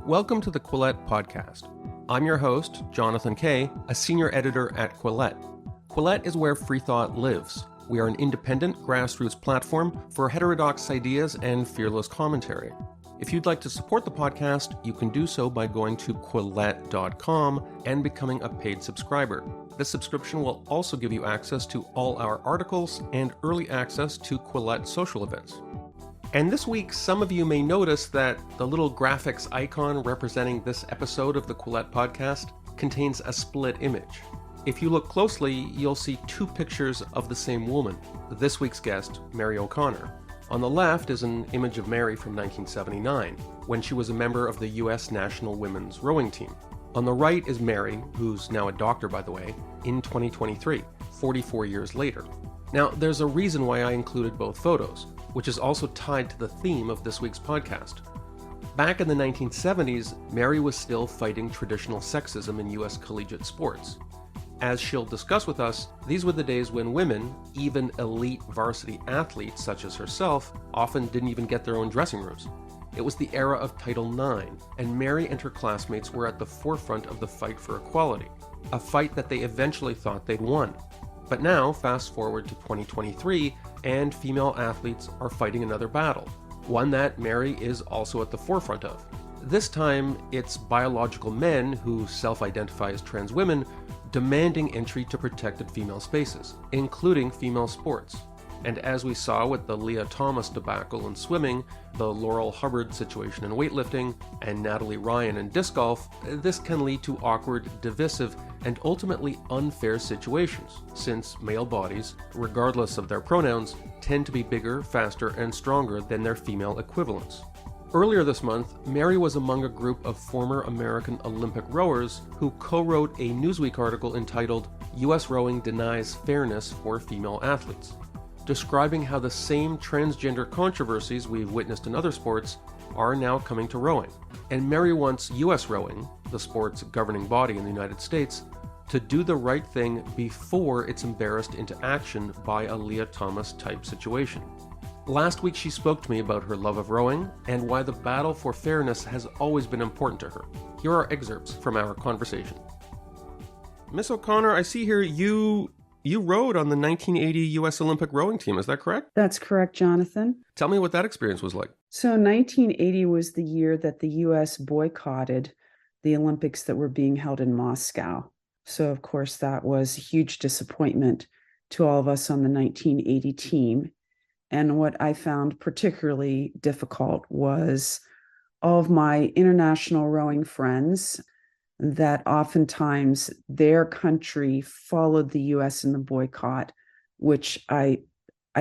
Welcome to the Quillette podcast. I'm your host, Jonathan Kay, a senior editor at Quillette. Quillette is where free thought lives. We are an independent grassroots platform for heterodox ideas and fearless commentary. If you'd like to support the podcast, you can do so by going to quillette.com and becoming a paid subscriber. This subscription will also give you access to all our articles and early access to Quillette social events. And this week, some of you may notice that the little graphics icon representing this episode of the Quillette podcast contains a split image. If you look closely, you'll see two pictures of the same woman, this week's guest, Mary O'Connor. On the left is an image of Mary from 1979, when she was a member of the U.S. national women's rowing team. On the right is Mary, who's now a doctor by the way, in 2023, 44 years later. Now, there's a reason why I included both photos, which is also tied to the theme of this week's podcast. Back in the 1970s, Mary was still fighting traditional sexism in U.S. collegiate sports. As she'll discuss with us, these were the days when women, even elite varsity athletes such as herself, often didn't even get their own dressing rooms. It was the era of Title IX, and Mary and her classmates were at the forefront of the fight for equality, a fight that they eventually thought they'd won. But now, fast forward to 2023, and female athletes are fighting another battle, one that Mary is also at the forefront of. This time, it's biological men who self-identify as trans women demanding entry to protected female spaces, including female sports. And as we saw with the Lia Thomas debacle in swimming, the Laurel Hubbard situation in weightlifting, and Natalie Ryan in disc golf, this can lead to awkward, divisive, and ultimately unfair situations, since male bodies, regardless of their pronouns, tend to be bigger, faster, and stronger than their female equivalents. Earlier this month, Mary was among a group of former American Olympic rowers who co-wrote a Newsweek article entitled "U.S. Rowing Denies Fairness for Female Athletes," describing how the same transgender controversies we've witnessed in other sports are now coming to rowing. And Mary wants U.S. rowing, the sport's governing body in the United States, to do the right thing before it's embarrassed into action by a Lia Thomas type situation. Last week she spoke to me about her love of rowing and why the battle for fairness has always been important to her. Here are excerpts from our conversation. Miss O'Connor, I see here you rowed on the 1980 U.S. Olympic rowing team, is that correct? That's correct, Jonathan. Tell me what that experience was like. So 1980 was the year that the U.S. boycotted the Olympics that were being held in Moscow. So, of course, that was a huge disappointment to all of us on the 1980 team. And what I found particularly difficult was all of my international rowing friends that oftentimes their country followed the U.S. in the boycott, which I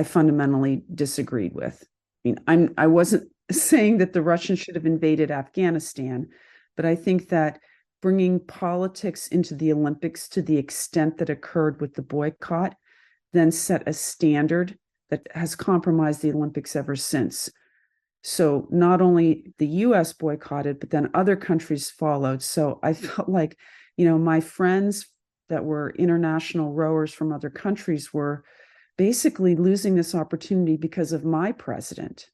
fundamentally disagreed with. I mean, I wasn't saying that the Russians should have invaded Afghanistan, but I think that bringing politics into the Olympics to the extent that occurred with the boycott then set a standard that has compromised the Olympics ever since. So not only the U.S. boycotted, but then other countries followed. So I felt like, my friends that were international rowers from other countries were basically losing this opportunity because of my president,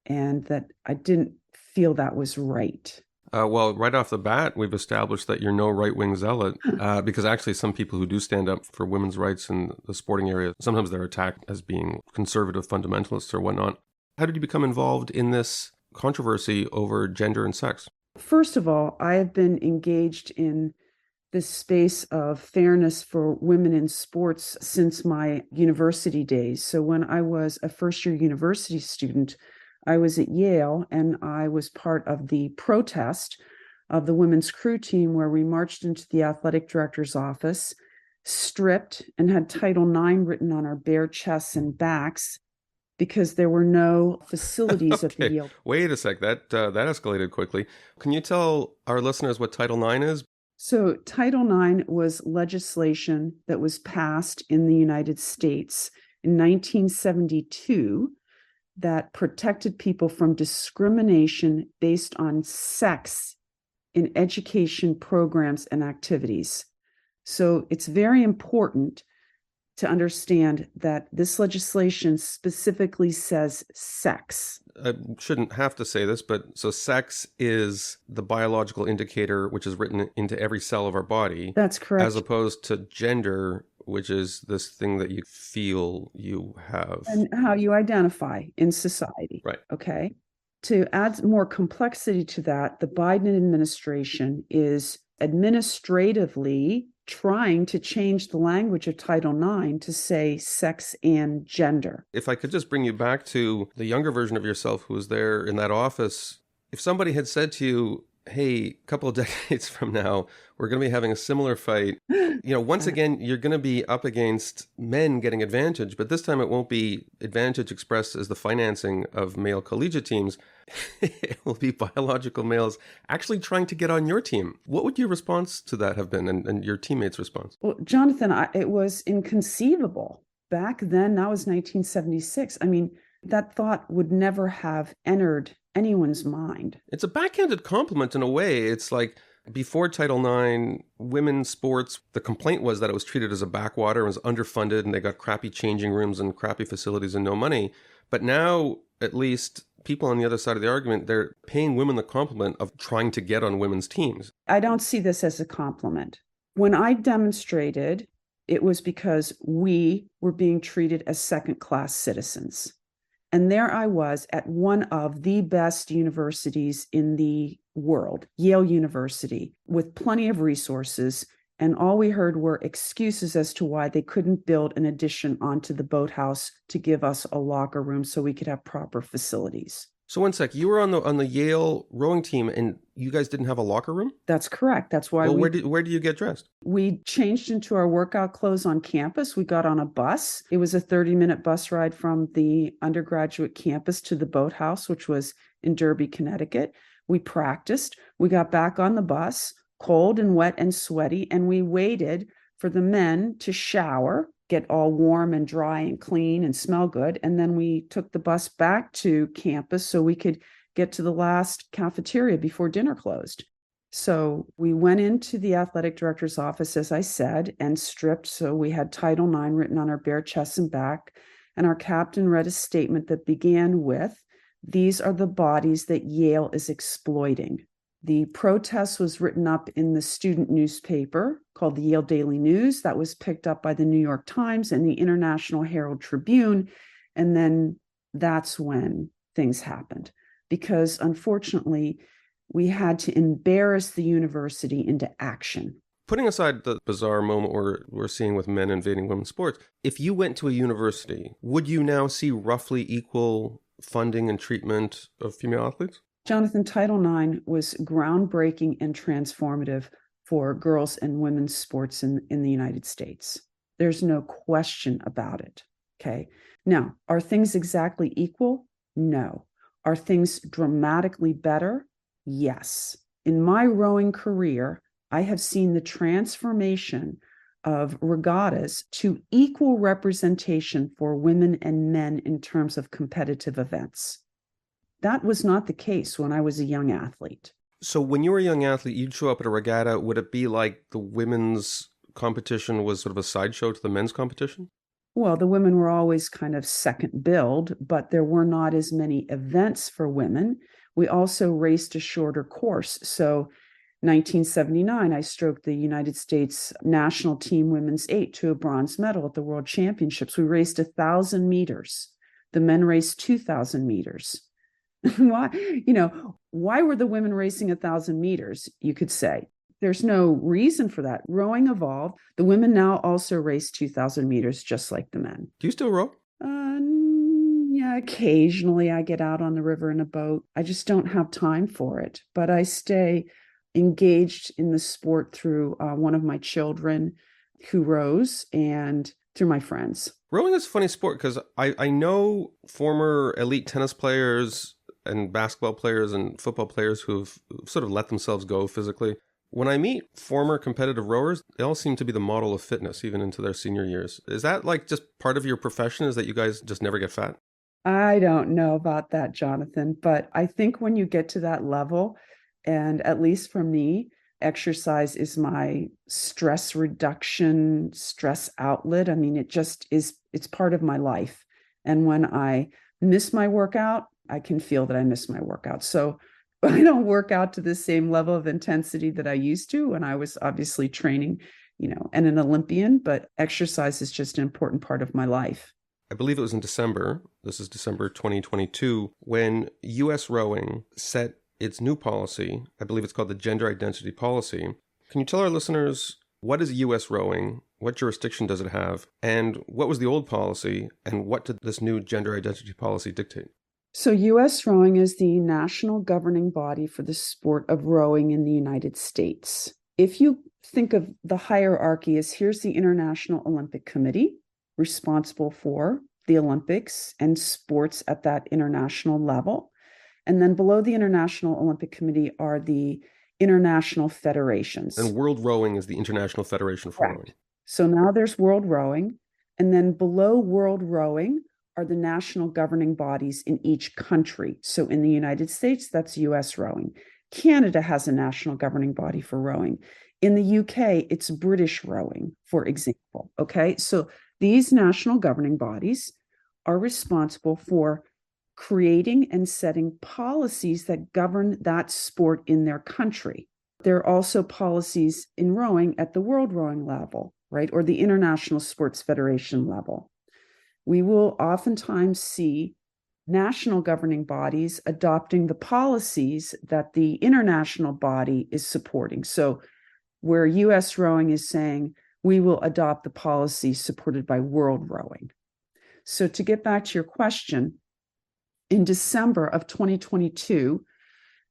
and that I didn't feel that was right. Well, right off the bat, we've established that you're no right-wing zealot, because actually some people who do stand up for women's rights in the sporting area, sometimes they're attacked as being conservative fundamentalists or whatnot. How did you become involved in this controversy over gender and sex? First of all, I have been engaged in this space of fairness for women in sports since my university days. So when I was a first-year university student, I was at Yale, and I was part of the protest of the women's crew team where we marched into the athletic director's office, stripped, and had Title IX written on our bare chests and backs because there were no facilities at the Yale. Wait a sec, that escalated quickly. Can you tell our listeners what Title IX is? So Title IX was legislation that was passed in the United States in 1972 that protected people from discrimination based on sex in education programs and activities. So it's very important to understand that this legislation specifically says sex. I shouldn't have to say this, but so sex is the biological indicator which is written into every cell of our body. That's correct. As opposed to gender, which is this thing that you feel you have. And how you identify in society. Right. Okay. To add more complexity to that, the Biden administration is administratively trying to change the language of Title IX to say sex and gender. If I could just bring you back to the younger version of yourself who was there in that office, if somebody had said to you, hey, a couple of decades from now, we're going to be having a similar fight. Once again, you're going to be up against men getting advantage, but this time it won't be advantage expressed as the financing of male collegiate teams. It will be biological males actually trying to get on your team. What would your response to that have been, and your teammates' response? Well, Jonathan, it was inconceivable. Back then, that was 1976. I mean, that thought would never have entered anyone's mind. It's a backhanded compliment in a way. It's like before Title IX, women's sports, the complaint was that it was treated as a backwater, it was underfunded, and they got crappy changing rooms and crappy facilities and no money. But now, at least, people on the other side of the argument, they're paying women the compliment of trying to get on women's teams. I don't see this as a compliment. When I demonstrated, it was because we were being treated as second-class citizens. And there I was at one of the best universities in the world, Yale University, with plenty of resources. And all we heard were excuses as to why they couldn't build an addition onto the boathouse to give us a locker room so we could have proper facilities. So one sec, you were on the Yale rowing team and you guys didn't have a locker room? That's correct. That's why where do you get dressed? We changed into our workout clothes on campus. We got on a bus. It was a 30-minute bus ride from the undergraduate campus to the boathouse, which was in Derby, Connecticut. We practiced. We got back on the bus, cold and wet and sweaty, and we waited for the men to shower, get all warm and dry and clean and smell good. And then we took the bus back to campus so we could get to the last cafeteria before dinner closed. So we went into the athletic director's office, as I said, and stripped. So we had Title IX written on our bare chests and back. And our captain read a statement that began with, "These are the bodies that Yale is exploiting." The protest was written up in the student newspaper called the Yale Daily News. That was picked up by the New York Times and the International Herald Tribune. And then that's when things happened. Because unfortunately, we had to embarrass the university into action. Putting aside the bizarre moment we're seeing with men invading women's sports, if you went to a university, would you now see roughly equal funding and treatment of female athletes? Jonathan, Title IX was groundbreaking and transformative for girls and women's sports in the United States. There's no question about it. Okay. Now, are things exactly equal? No. Are things dramatically better? Yes. In my rowing career, I have seen the transformation of regattas to equal representation for women and men in terms of competitive events. That was not the case when I was a young athlete. So when you were a young athlete, you'd show up at a regatta. Would it be like the women's competition was sort of a sideshow to the men's competition? Well, the women were always kind of second billed, but there were not as many events for women. We also raced a shorter course. So 1979, I stroked the United States national team women's 8 to a bronze medal at the World Championships. We raced 1,000 meters. The men raced 2,000 meters. Why were the women racing 1,000 meters? You could say there's no reason for that. Rowing evolved. The women now also race 2,000 meters, just like the men. Do you still row? Yeah, occasionally I get out on the river in a boat. I just don't have time for it, but I stay engaged in the sport through one of my children who rows and through my friends. Rowing is a funny sport because I know former elite tennis players and basketball players and football players who've sort of let themselves go physically. When I meet former competitive rowers, they all seem to be the model of fitness, even into their senior years. Is that like just part of your profession, is that you guys just never get fat? I don't know about that, Jonathan, but I think when you get to that level, and at least for me, Exercise is my stress reduction, stress outlet. I mean, it's part of my life. And when I miss my workout, I can feel that I miss my workout. So I don't work out to the same level of intensity that I used to when I was obviously training, and an Olympian, but exercise is just an important part of my life. I believe it was in December, this is December 2022, when U.S. rowing set its new policy. I believe it's called the Gender Identity Policy. Can you tell our listeners, what is U.S. rowing? What jurisdiction does it have? And what was the old policy? And what did this new Gender Identity Policy dictate? So U.S. rowing is the national governing body for the sport of rowing in the United States. If you think of the hierarchy as here's the International Olympic Committee, responsible for the Olympics and sports at that international level. And then below the International Olympic Committee are the international federations. And World Rowing is the International Federation for Rowing. So now there's World Rowing. And then below World Rowing are the national governing bodies in each country. So in the United States, that's U.S. rowing. Canada has a national governing body for rowing. In the UK, it's British rowing, for example. Okay, so these national governing bodies are responsible for creating and setting policies that govern that sport in their country. There are also policies in rowing at the World Rowing level, right, or the International Sports Federation level. We will oftentimes see national governing bodies adopting the policies that the international body is supporting. So where U.S. rowing is saying, we will adopt the policy supported by World Rowing. So to get back to your question, in December of 2022,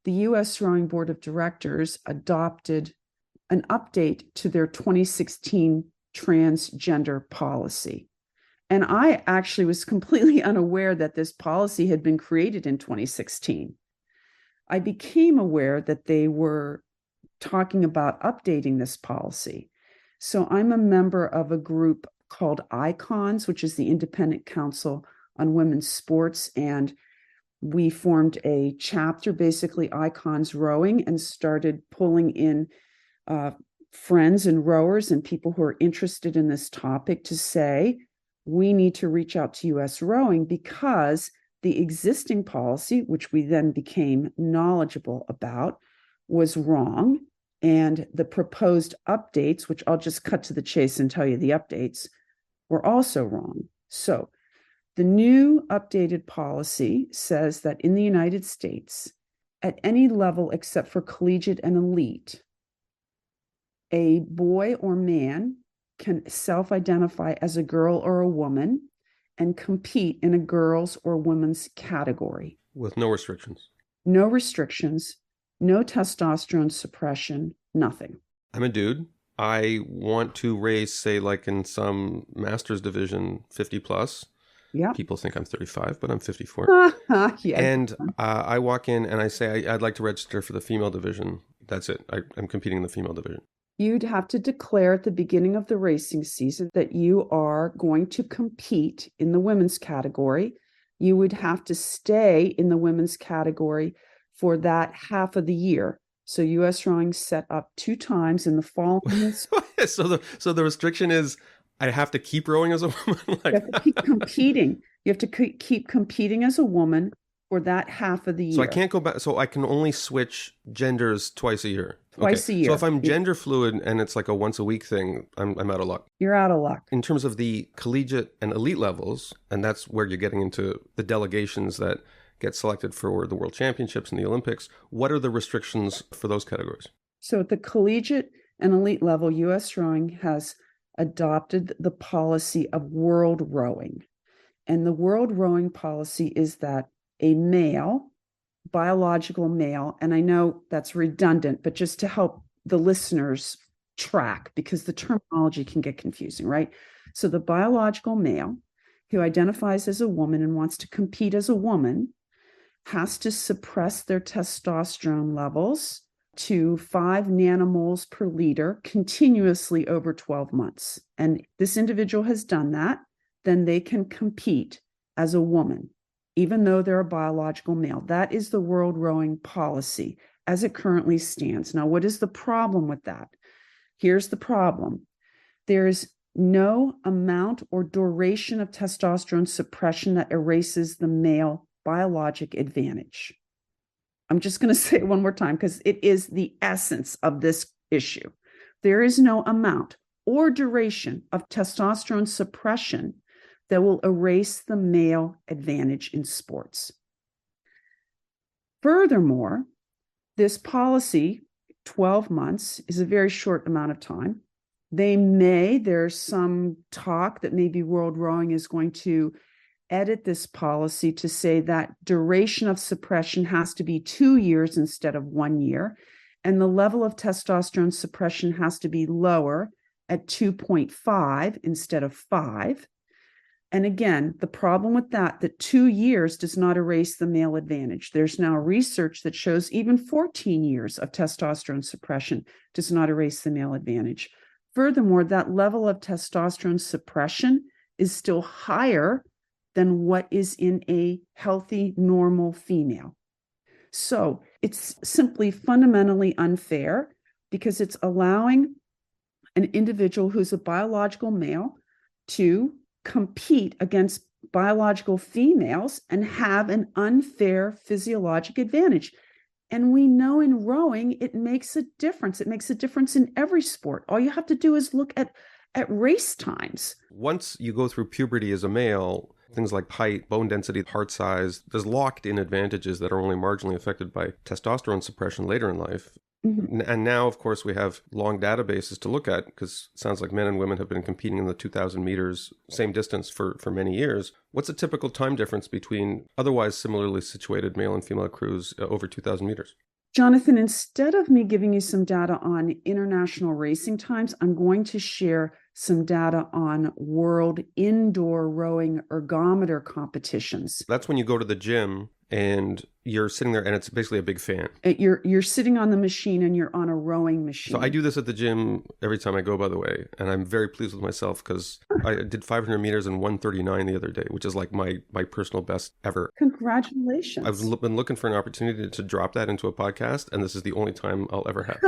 the U.S. Rowing Board of Directors adopted an update to their 2016 transgender policy. And I actually was completely unaware that this policy had been created in 2016. I became aware that they were talking about updating this policy. So I'm a member of a group called ICONS, which is the Independent Council on Women's Sports. And we formed a chapter, basically ICONS Rowing, and started pulling in friends and rowers and people who are interested in this topic to say, we need to reach out to U.S. rowing because the existing policy, which we then became knowledgeable about, was wrong. And the proposed updates, which I'll just cut to the chase and tell you the updates, were also wrong. So the new updated policy says that in the United States, at any level except for collegiate and elite, a boy or man can self-identify as a girl or a woman and compete in a girls or women's category. With no restrictions. No restrictions, no testosterone suppression, nothing. I'm a dude. I want to race, say, like in some master's division, 50 plus. Yeah. People think I'm 35, but I'm 54. Yeah. And I walk in and I say, I'd like to register for the female division. That's it. I'm competing in the female division. You'd have to declare at the beginning of the racing season that you are going to compete in the women's category. You would have to stay in the women's category for that half of the year. So U.S. rowing set up 2 times in the fall. So the restriction is I have to keep rowing as a woman? You have to keep competing. You have to keep competing as a woman for that half of the year. So I can't go back. So I can only switch genders twice a year. Twice a year. So if I'm gender fluid and it's like a once a week thing, I'm out of luck. You're out of luck. In terms of the collegiate and elite levels, and that's where you're getting into the delegations that get selected for the World Championships and the Olympics, what are the restrictions for those categories? So at the collegiate and elite level, U.S. rowing has adopted the policy of world rowing. And the world rowing policy is that a male, biological male, and I know that's redundant, but just to help the listeners track, because the terminology can get confusing, right? So the biological male who identifies as a woman and wants to compete as a woman has to suppress their testosterone levels to 5 nanomoles per liter continuously over 12 months. And this individual has done that, then they can compete as a woman. even though they're a biological male. That is the world rowing policy as it currently stands. Now, what is the problem with that? Here's the problem. There is no amount or duration of testosterone suppression that erases the male biologic advantage. I'm just going to say it one more time because it is the essence of this issue. There is no amount or duration of testosterone suppression that will erase the male advantage in sports. Furthermore, this policy, 12 months, is a very short amount of time. There's some talk that maybe World Rowing is going to edit this policy to say that duration of suppression has to be 2 years instead of 1 year, and the level of testosterone suppression has to be lower at 2.5 instead of 5. And again, the problem with that 2 years does not erase the male advantage. There's now research that shows even 14 years of testosterone suppression does not erase the male advantage. Furthermore, that level of testosterone suppression is still higher than what is in a healthy, normal female. So it's simply fundamentally unfair because it's allowing an individual who's a biological male to compete against biological females and have an unfair physiologic advantage. And we know in rowing, it makes a difference. It makes a difference in every sport. All you have to do is look at race times. Once you go through puberty as a male, things like height, bone density, heart size, there's locked-in advantages that are only marginally affected by testosterone suppression later in life. Mm-hmm. And now, of course, we have long databases to look at because it sounds like men and women have been competing in the 2,000 meters, same distance for many years. What's a typical time difference between otherwise similarly situated male and female crews over 2,000 meters? Jonathan, instead of me giving you some data on international racing times, I'm going to share some data on world indoor rowing ergometer competitions. That's when you go to the gym and you're sitting there and it's basically a big fan. You're sitting on the machine and you're on a rowing machine. So I do this at the gym every time I go, by the way, and I'm very pleased with myself because I did 500 meters in 1:39 the other day, which is like my personal best ever. Congratulations. I've been looking for an opportunity to drop that into a podcast, and this is the only time I'll ever have.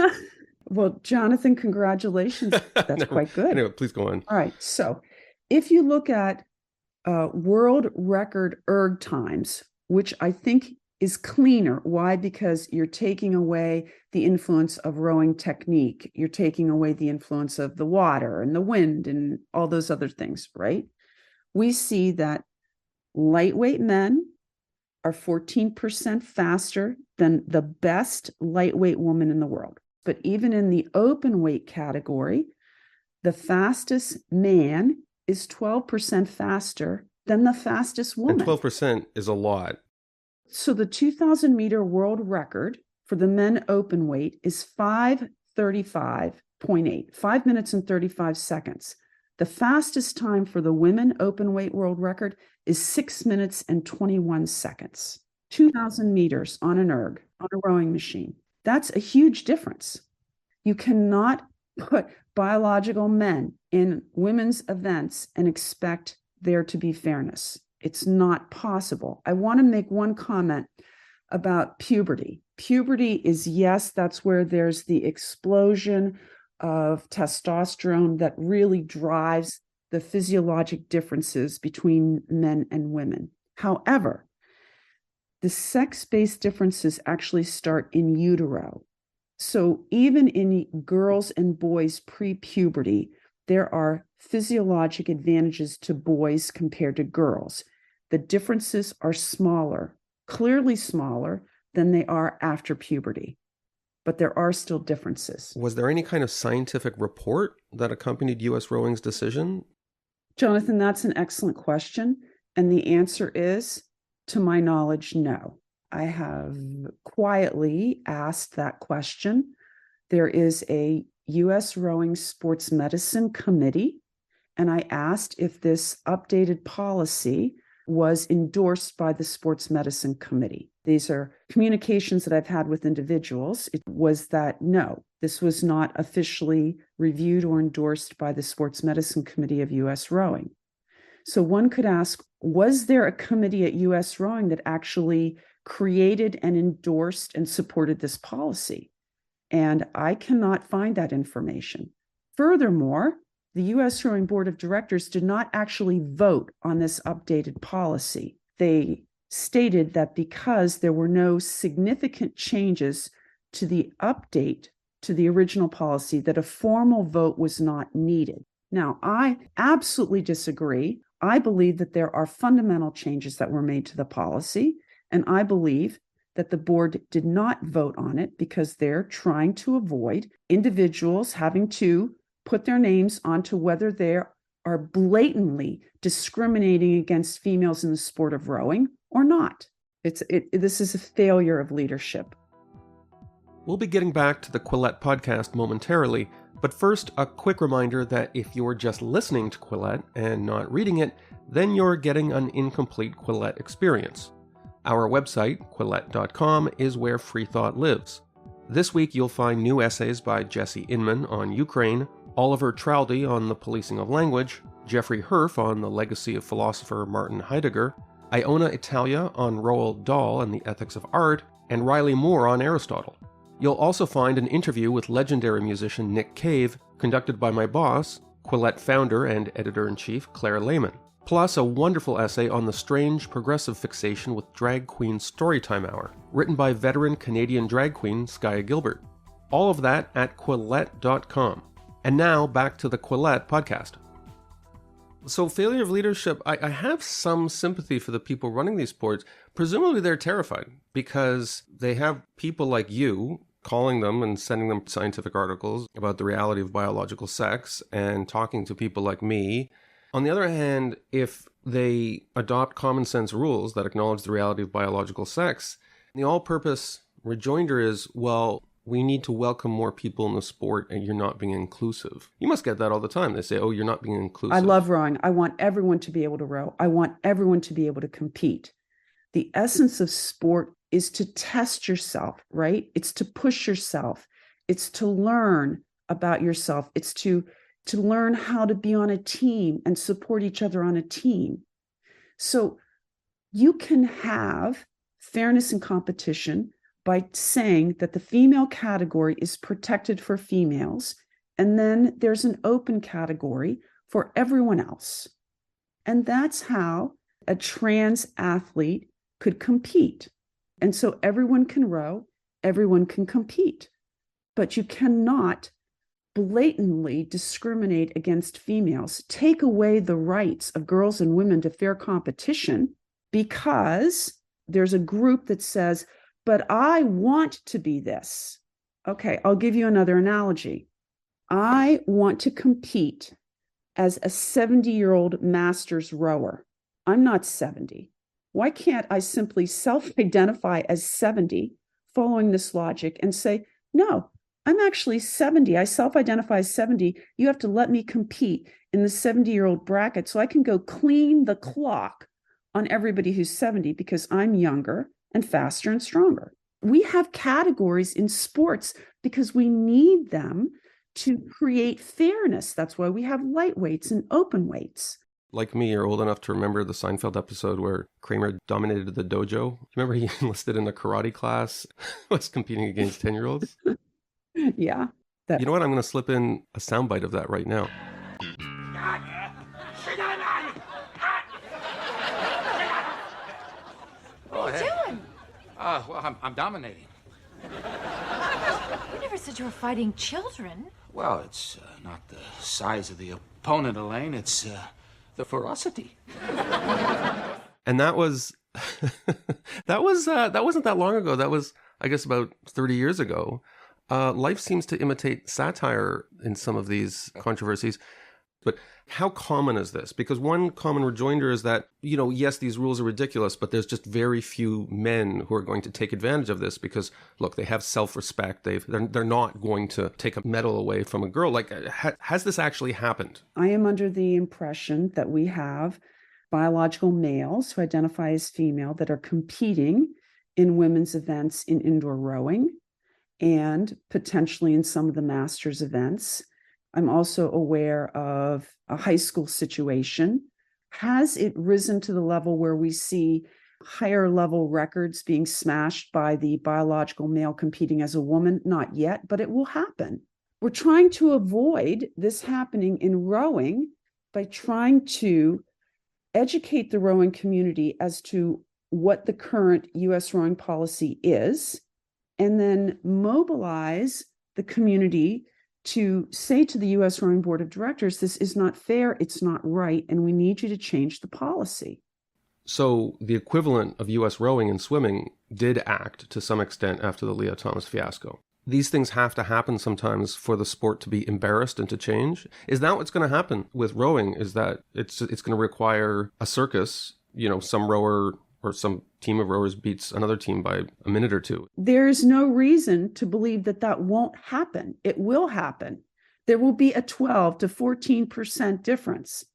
Well, Jonathan, congratulations. That's quite good. Anyway, please go on. All right. So if you look at world record erg times, which I think is cleaner. Why? Because you're taking away the influence of rowing technique. You're taking away the influence of the water and the wind and all those other things, right? We see that lightweight men are 14% faster than the best lightweight woman in the world. But even in the open weight category, the fastest man is 12% faster than the fastest woman. And 12% is a lot. So the 2,000 meter world record for the men open weight is 5:35.8, 5 minutes and 35 seconds. The fastest time for the women open weight world record is 6 minutes and 21 seconds. 2,000 meters on an erg, on a rowing machine. That's a huge difference. You cannot put biological men in women's events and expect there to be fairness. It's not possible. I want to make one comment about puberty. Puberty is, yes, that's where there's the explosion of testosterone that really drives the physiologic differences between men and women. However, the sex-based differences actually start in utero. So even in girls and boys pre-puberty, there are physiologic advantages to boys compared to girls. The differences are smaller, clearly smaller than they are after puberty, but there are still differences. Was there any kind of scientific report that accompanied U.S. rowing's decision? Jonathan, that's an excellent question. And the answer is, to my knowledge, no. I have quietly asked that question. There is a U.S. Rowing Sports Medicine Committee, and I asked if this updated policy was endorsed by the Sports Medicine Committee. These are communications that I've had with individuals. It was that no, this was not officially reviewed or endorsed by the Sports Medicine Committee of U.S. Rowing. So one could ask, was there a committee at U.S. Rowing that actually created and endorsed and supported this policy? And I cannot find that information. Furthermore, the U.S. Rowing Board of Directors did not actually vote on this updated policy. They stated that because there were no significant changes to the update to the original policy, that a formal vote was not needed. Now, I absolutely disagree. I believe that there are fundamental changes that were made to the policy, and I believe that the board did not vote on it because they're trying to avoid individuals having to put their names onto whether they are blatantly discriminating against females in the sport of rowing or not. This is a failure of leadership. We'll be getting back to the Quillette podcast momentarily, but first, a quick reminder that if you're just listening to Quillette and not reading it, then you're getting an incomplete Quillette experience. Our website, Quillette.com, is where free thought lives. This week you'll find new essays by Jesse Inman on Ukraine, Oliver Traldi on the policing of language, Jeffrey Herf on the legacy of philosopher Martin Heidegger, Iona Italia on Roald Dahl and the ethics of art, and Riley Moore on Aristotle. You'll also find an interview with legendary musician Nick Cave, conducted by my boss, Quillette founder and editor-in-chief Claire Lehman, plus a wonderful essay on the strange progressive fixation with drag queen Storytime Hour, written by veteran Canadian drag queen Skya Gilbert. All of that at Quillette.com. And now back to the Quillette podcast. So failure of leadership, I have some sympathy for the people running these sports. Presumably they're terrified because they have people like you calling them and sending them scientific articles about the reality of biological sex and talking to people like me. On the other hand, if they adopt common sense rules that acknowledge the reality of biological sex, the all-purpose rejoinder is, well, we need to welcome more people in the sport and you're not being inclusive. You must get that all the time. They say, oh, you're not being inclusive. I love rowing. I want everyone to be able to row. I want everyone to be able to compete. The essence of sport is to test yourself, right? It's to push yourself. It's to learn about yourself. It's to learn how to be on a team and support each other on a team. So you can have fairness and competition by saying that the female category is protected for females, and then there's an open category for everyone else. And that's how a trans athlete could compete. And so everyone can row, everyone can compete, but you cannot blatantly discriminate against females, take away the rights of girls and women to fair competition because there's a group that says, but I want to be this. Okay, I'll give you another analogy. I want to compete as a 70-year-old masters rower. I'm not 70. Why can't I simply self-identify as 70, following this logic, and say, no, I'm actually 70. I self-identify as 70. You have to let me compete in the 70-year-old bracket so I can go clean the clock on everybody who's 70 because I'm younger and faster and stronger. We have categories in sports because we need them to create fairness. That's why we have lightweights and open weights. Like me, you're old enough to remember the Seinfeld episode where Kramer dominated the dojo. Remember he enlisted in a karate class, was competing against 10-year-olds? Yeah. You know what? I'm going to slip in a soundbite of that right now. What are you doing? Well, I'm dominating. You never said you were fighting children. Well, it's not the size of the opponent, Elaine. It's the ferocity. And that was that wasn't that long ago. That was, I guess, about 30 years ago. Life seems to imitate satire in some of these controversies. But how common is this? Because one common rejoinder is that, yes, these rules are ridiculous, but there's just very few men who are going to take advantage of this because, look, they have self-respect. They're not going to take a medal away from a girl. Like, has this actually happened? I am under the impression that we have biological males who identify as female that are competing in women's events in indoor rowing and potentially in some of the masters events. I'm also aware of a high school situation. Has it risen to the level where we see higher level records being smashed by the biological male competing as a woman? Not yet, but it will happen. We're trying to avoid this happening in rowing by trying to educate the rowing community as to what the current U.S. rowing policy is, and then mobilize the community to say to the U.S. Rowing Board of Directors, this is not fair, it's not right, and we need you to change the policy. So the equivalent of U.S. rowing and swimming did act to some extent after the Lia Thomas fiasco. These things have to happen sometimes for the sport to be embarrassed and to change. Is that what's going to happen with rowing? Is that it's going to require a circus, some rower or some team of rowers beats another team by a minute or two? There's no reason to believe that won't happen. It will happen. There will be a 12 to 14% difference.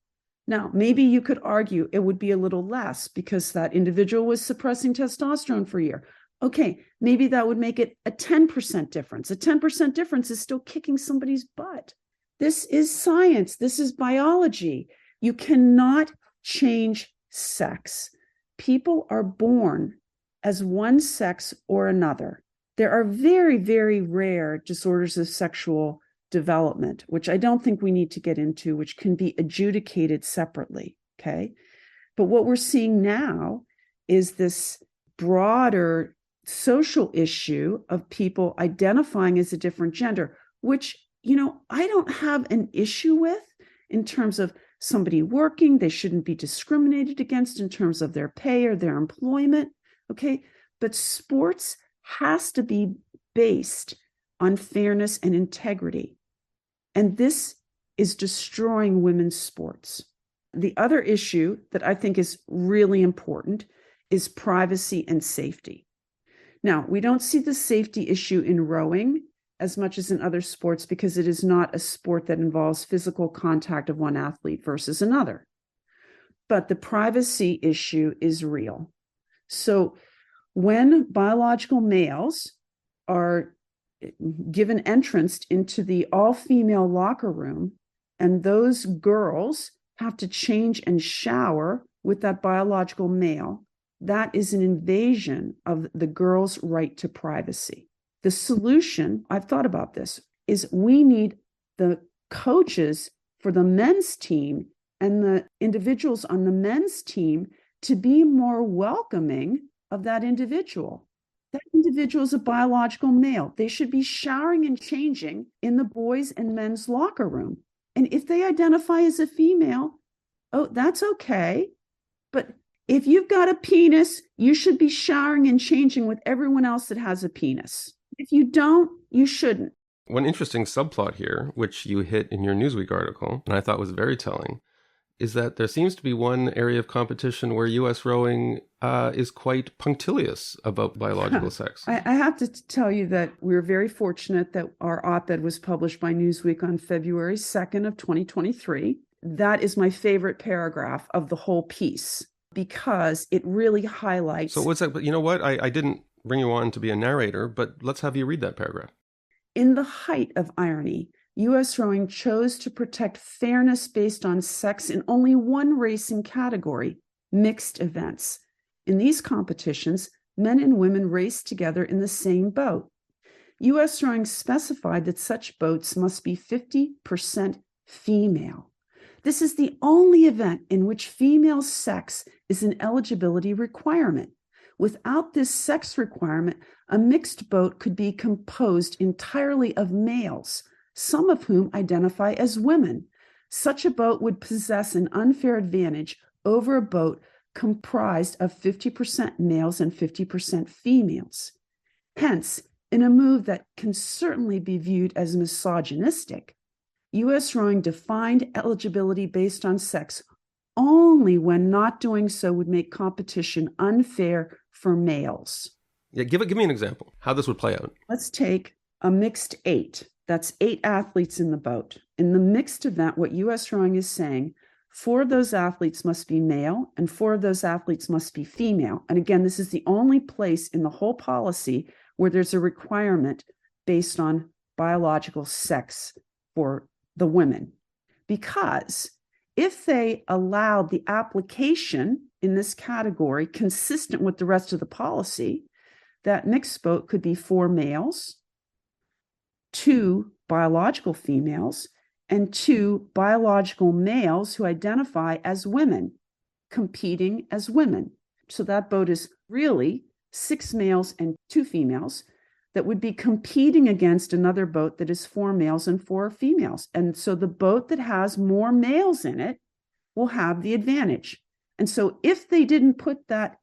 Now, maybe you could argue it would be a little less because that individual was suppressing testosterone for a year. Okay, maybe that would make it a 10% difference. A 10% difference is still kicking somebody's butt. This is science. This is biology. You cannot change sex. People are born as one sex or another. There are very, very rare disorders of sexual development, which I don't think we need to get into, which can be adjudicated separately, okay? But what we're seeing now is this broader social issue of people identifying as a different gender, which, I don't have an issue with in terms of somebody working. They shouldn't be discriminated against in terms of their pay or their employment, okay? But sports has to be based on fairness and integrity. And this is destroying women's sports. The other issue that I think is really important is privacy and safety. Now, we don't see the safety issue in rowing as much as in other sports because it is not a sport that involves physical contact of one athlete versus another. But the privacy issue is real. So when biological males are given entrance into the all-female locker room, and those girls have to change and shower with that biological male, that is an invasion of the girl's right to privacy. The solution, I've thought about this, is we need the coaches for the men's team and the individuals on the men's team to be more welcoming of that individual. That individual is a biological male. They should be showering and changing in the boys' and men's locker room. And if they identify as a female, that's okay. But if you've got a penis, you should be showering and changing with everyone else that has a penis. If you don't, you shouldn't. One interesting subplot here, which you hit in your Newsweek article, and I thought was very telling, is that there seems to be one area of competition where U.S. rowing is quite punctilious about biological sex. I have to tell you that we're very fortunate that our op-ed was published by Newsweek on February 2nd of 2023. That is my favorite paragraph of the whole piece because it really highlights... So what's that? But you know what? I didn't bring you on to be a narrator, but let's have you read that paragraph. In the height of irony, U.S. rowing chose to protect fairness based on sex in only one racing category, mixed events. In these competitions, men and women raced together in the same boat. U.S. rowing specified that such boats must be 50% female. This is the only event in which female sex is an eligibility requirement. Without this sex requirement, a mixed boat could be composed entirely of males, some of whom identify as women. Such a boat would possess an unfair advantage over a boat comprised of 50% males and 50% females. Hence, in a move that can certainly be viewed as misogynistic, U.S. rowing defined eligibility based on sex only when not doing so would make competition unfair for males. Yeah, give me an example how this would play out. Let's take a mixed 8. That's 8 athletes in the boat. In the mixed event, what U.S. rowing is saying, 4 of those athletes must be male and 4 of those athletes must be female. And again, this is the only place in the whole policy where there's a requirement based on biological sex for the women. Because if they allowed the application in this category consistent with the rest of the policy, that mixed vote could be 4 males, 2 biological females, and 2 biological males who identify as women, competing as women. So that vote is really 6 males and 2 females that would be competing against another boat that is 4 males and 4 females. And so the boat that has more males in it will have the advantage. And so if they didn't put that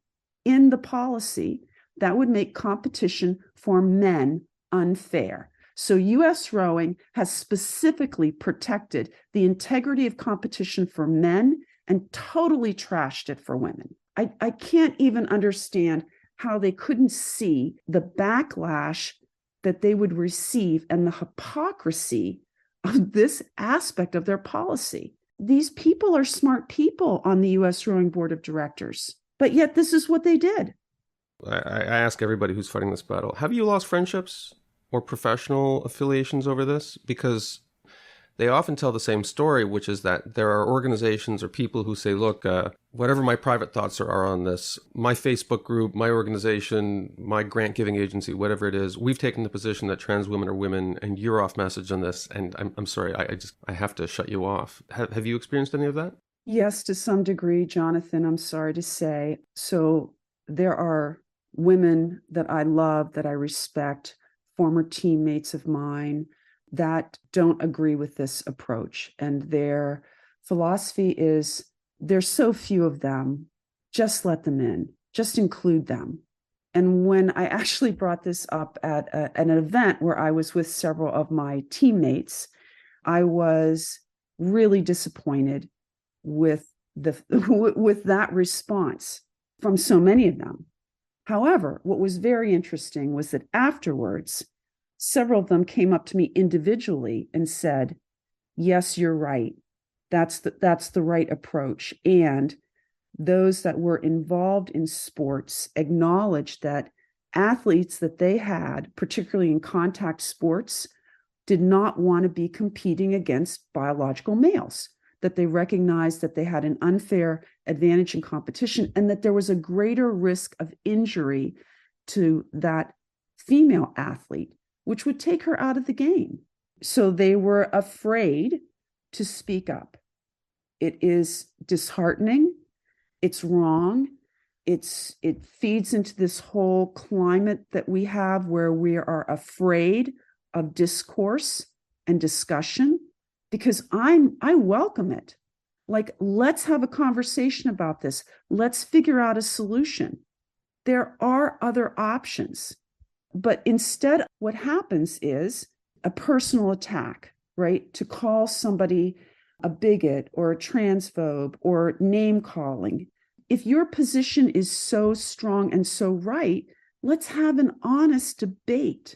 in the policy, that would make competition for men unfair. So U.S. rowing has specifically protected the integrity of competition for men and totally trashed it for women. I can't even understand how they couldn't see the backlash that they would receive and the hypocrisy of this aspect of their policy. These people are smart people on the U.S. Rowing Board of Directors, but yet this is what they did. I ask everybody who's fighting this battle, have you lost friendships or professional affiliations over this? Because they often tell the same story, which is that there are organizations or people who say, look, whatever my private thoughts are on this, my Facebook group, my organization, my grant giving agency, whatever it is, we've taken the position that trans women are women and you're off message on this. And I'm sorry, I have to shut you off. Have you experienced any of that? Yes, to some degree, Jonathan, I'm sorry to say. So there are women that I love, that I respect, former teammates of mine, that don't agree with this approach. And their philosophy is, there's so few of them, just let them in, just include them. And when I actually brought this up at an event where I was with several of my teammates, I was really disappointed with that response from so many of them. However, what was very interesting was that afterwards, several of them came up to me individually and said, yes, you're right. That's the right approach. And those that were involved in sports acknowledged that athletes that they had, particularly in contact sports, did not want to be competing against biological males, that they recognized that they had an unfair advantage in competition and that there was a greater risk of injury to that female athlete, which would take her out of the game. So they were afraid to speak up. It is disheartening. It's wrong. It feeds into this whole climate that we have where we are afraid of discourse and discussion, because I welcome it. Like, let's have a conversation about this. Let's figure out a solution. There are other options. But instead, what happens is a personal attack, right? To call somebody a bigot or a transphobe or name calling. If your position is so strong and so right, let's have an honest debate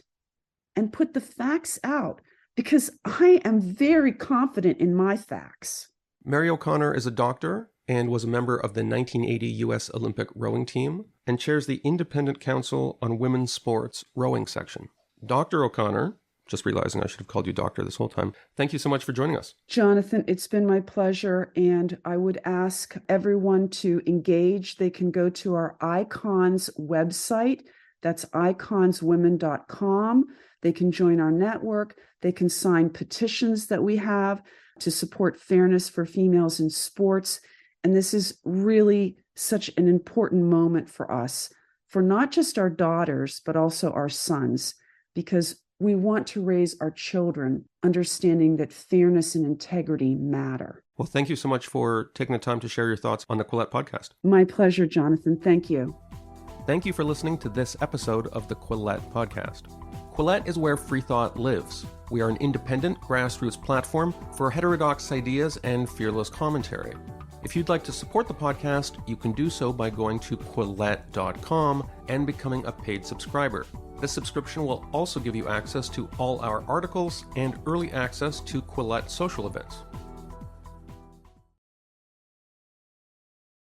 and put the facts out, because I am very confident in my facts. Mary O'Connor is a doctor and was a member of the 1980 U.S. Olympic rowing team and chairs the Independent Council on Women's Sports rowing section. Dr. O'Connor, just realizing I should have called you doctor this whole time, thank you so much for joining us. Jonathan, it's been my pleasure, and I would ask everyone to engage. They can go to our Icons website. That's iconswomen.com. They can join our network. They can sign petitions that we have to support fairness for females in sports. And this is really such an important moment for us, for not just our daughters, but also our sons, because we want to raise our children understanding that fairness and integrity matter. Well, thank you so much for taking the time to share your thoughts on the Quillette podcast. My pleasure, Jonathan. Thank you. Thank you for listening to this episode of the Quillette podcast. Quillette is where free thought lives. We are an independent grassroots platform for heterodox ideas and fearless commentary. If you'd like to support the podcast, you can do so by going to Quillette.com and becoming a paid subscriber. This subscription will also give you access to all our articles and early access to Quillette social events.